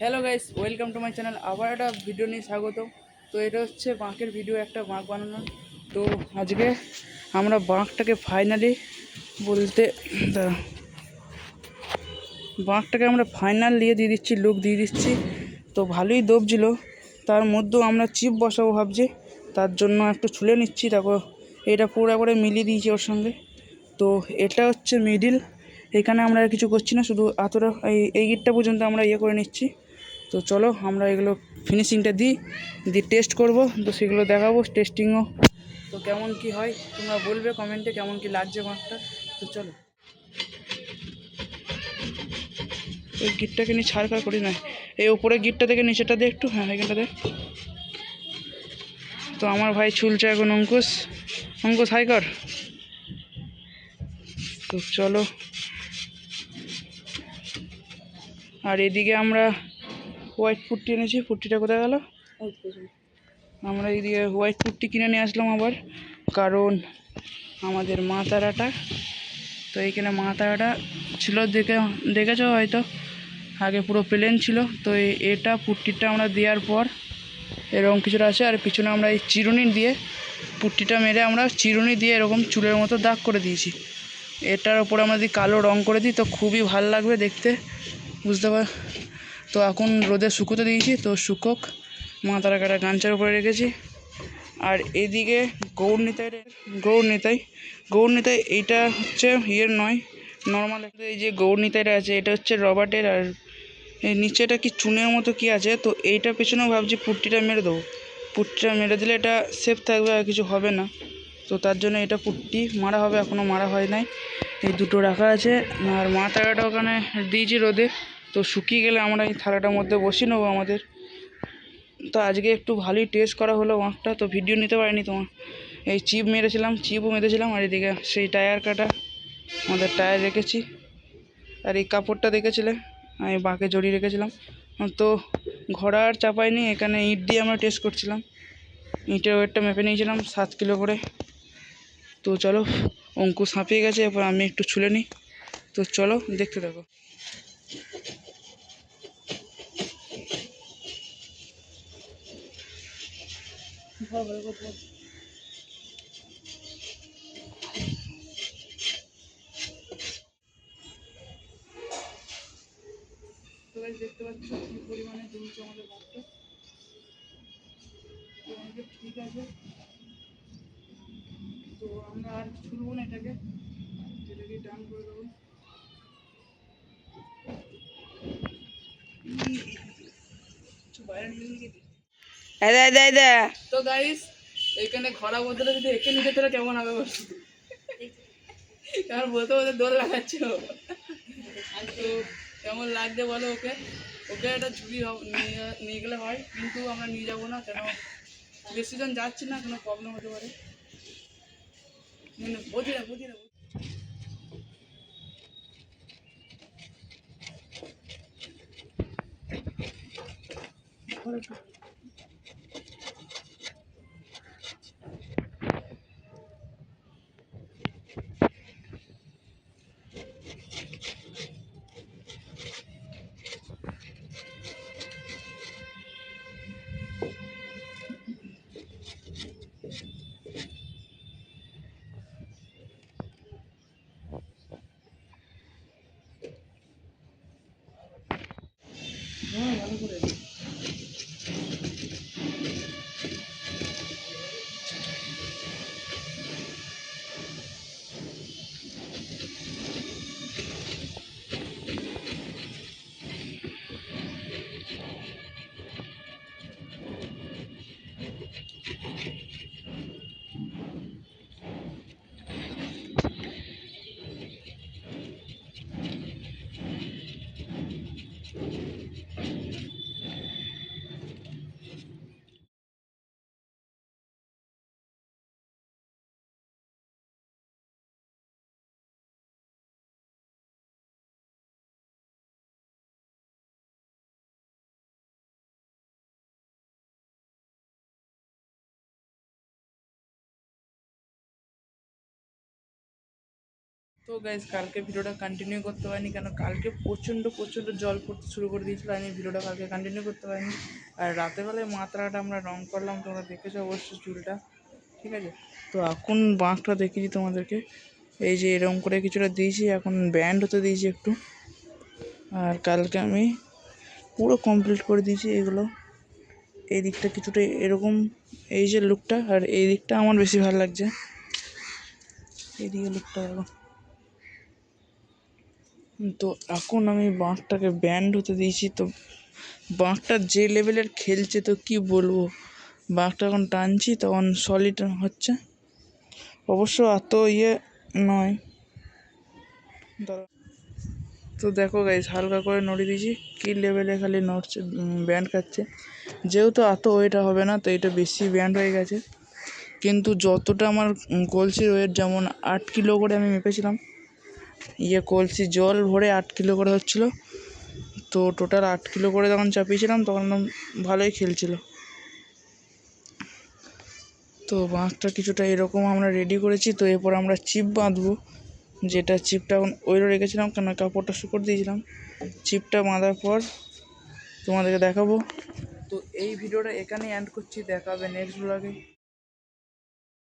Hello guys, welcome to my channel. আবার একটা video নিয়ে স্বাগত। তো এটা হচ্ছে বাঁকের ভিডিও, একটা বাঁক বানানোর। তো আজকে আমরা বাঁকটাকে ফাইনালি বলতে দাঁড়া, বাঁকটাকে আমরা ফাইনাল দিয়ে দিচ্ছি, লুক দিয়ে দিচ্ছি। তো ভালোই দবছিল, তার মধ্যেও আমরা চিপ বসাবো ভাবছি। তার জন্য একটু ছুলে নিচ্ছি, তারপর এটা পুরো করে মিলিয়ে দিয়েছি ওর সঙ্গে। তো এটা হচ্ছে মিডিল, এখানে আমরা আর কিছু করছি না, শুধু এতটা এই গিটটা পর্যন্ত আমরা করে নিচ্ছি। তো চলো আমরা এগুলো ফিনিশিংটা দিয়ে টেস্ট করব, তো সেগুলো দেখাবো, টেস্টিংও। তো কেমন কি হয় তোমরা বলবে কমেন্টে, কেমন কি লাগছে বাঁকটা। তো চলো, ওই গিটটাকে নিয়ে ছাড়খাড় করি না, এই উপরে গিটটা থেকে নিচেটা দে একটু, হ্যাঁ এখানটা দে। তো আমার ভাই চুলছে এখন অঙ্কুশ, অঙ্কুশ হাই কর। তো চলো, আর এদিকে আমরা হোয়াইট পুট্টি এনেছি, পুট্টিটা কোথায় গেল? আমরা এইদিকে হোয়াইট পুট্টি কিনে নিয়ে আসলাম আবার, কারণ আমাদের মা তারাটা, তো এইখানে মা তারাটা ছিল, দেখেছো হয়তো, আগে পুরো প্লেন ছিল। তো এটা পুট্টিটা আমরা দেওয়ার পর এরকম কিছুটা আছে, আর পিছনে আমরা এই চিরুনি দিয়ে পুট্টিটা মেরে আমরা চিরুনি দিয়ে এরকম চুলের মতো দাগ করে দিয়েছি। এটার ওপরে আমরা যদি কালো রং করে দিই তো খুবই ভালো লাগবে দেখতে, বুঝতে পার। তো এখন রোদে শুকোতে দিয়েছি, তো শুকোক। মা তারা কাটা গাঞ্চার উপরে রেখেছি। আর এদিকে গৌড়নিতাই এইটা হচ্ছে ইয়ের নয়, নর্মাল। এই যে গৌড়নিতাইটা আছে এটা হচ্ছে রবার্টের, আর এই নিচেটা কি চুনের মতো কি আছে। তো এইটার পেছনেও ভাবছি পুট্টিটা মেরে দেবো, পুট্টিটা মেরে দিলে এটা সেফ থাকবে, আর কিছু হবে না। তো তার জন্য এটা পুট্টি মারা হবে, এখনও মারা হয় নাই। এই দুটো রাখা আছে, আর মা থালাটা ওখানে দিয়েছি রোদে। তো শুকিয়ে গেলে আমরা এই থালাটার মধ্যে বসিয়ে নেবো আমাদের। তো আজকে একটু ভালোই টেস্ট করা হলো বাঁকটা, তো ভিডিও নিতে পারিনি তোমার। এই চিপও মেরেছিলাম, আর এদিকে সেই টায়ার কাটা, আমাদের টায়ার রেখেছি। আর এই কাপড়টা দেখেছিলে আমি বাঁকে জড়িয়ে রেখেছিলাম। তো ঘোড়া আর চাপাইনি, এখানে ইট দিয়ে আমরা টেস্ট করছিলাম। ইটের ওয়েটটা মেপে নিয়েছিলাম 7 কিলো করে। তো চলো, অঙ্কুশ হাঁপিয়ে গেছে, এরপর আমি একটু ছুলে নিই। তো চলো দেখতে থাকো। তো গাইস দেখতে পাচ্ছ কি পরিমাণে দুলছে আমাদের বাঁকটা। তো অনেক ঠিক আছে, তো আমরা আর ছুলবো না এটাকে ডান করে দেবো। তো গাইস এখানে ঘোড়া বদলে যদি এঁকে নিতে তাহলে কেমন হবে বলছি, কারণ বলতে বলতে দোল লাগাচ্ছ। তো কেমন লাগছে বলো ওকে, ওকে একটা ঝুড়ি নিয়ে গেলে হয়, কিন্তু আমরা নিয়ে যাবো না, কেন বেশি জন যাচ্ছি না, কোনো প্রবলেম হতে পারে। বুঝি না ভালো করে। তো গাইজ কালকে ভিডিওটা কন্টিনিউ করতে পারিনি, কেন কালকে প্রচণ্ড জল পড়তে শুরু করে দিয়েছিল। আমি ভিডিওটা কালকে কন্টিনিউ করতে পারিনি। আর রাতেরবেলায় মাত্রাটা আমরা রং করলাম, তোমরা দেখেছো অবশ্যই চুলটা, ঠিক আছে। তো এখন বাঁকটা দেখিয়েছি তোমাদেরকে, এই যে এরকম করে কিছুটা দিয়েছি, এখন ব্যান্ড হতে দিয়েছি একটু। আর কালকে আমি পুরো কমপ্লিট করে দিয়েছি এগুলো। এই দিকটা কিছুটা এরকম, এই যে লুকটা, আর এই দিকটা আমার বেশি ভালো লাগছে, এইদিকে লুকটা দেখো। তো এখন আমি বাঁকটাকে ব্যান্ড হতে দিয়েছি। তো বাঁকটা যে লেভেলের খেলছে তো কি বলবো, বাঁকটা এখন টানছি তখন সলিড হচ্ছে, অবশ্য এত নয়। তো দেখো গাইস, হালকা করে নড়িয়ে দিয়েছি, কী লেভেলে খালি নড়ছে, ব্যান্ড খাচ্ছে। যেহেতু এত ওয়েট হবে না, তো এটা বেশি ব্যান্ড হয়ে গেছে। কিন্তু যতটা আমার কলসির ওয়েট, যেমন 8 কিলো করে আমি মেপেছিলাম, কলসি জল ভরে 8 কিলো করে হচ্ছিলো। তো টোটাল 8 কিলো করে যখন চাপিয়েছিলাম তখন ভালোই খেলছিল। তো বাঁশটা কিছুটা এরকম আমরা রেডি করেছি। তো এরপর আমরা চিপ বাঁধবো, যেটা চিপটা এখন ওইরও রেখেছিলাম, কেন কাপড়টা শুকোতে দিয়েছিলাম। চিপটা বাঁধার পর তোমাদেরকে দেখাবো। তো এই ভিডিওটা এখানেই এন্ড করছি, দেখা হবে নেক্সট ব্লগে।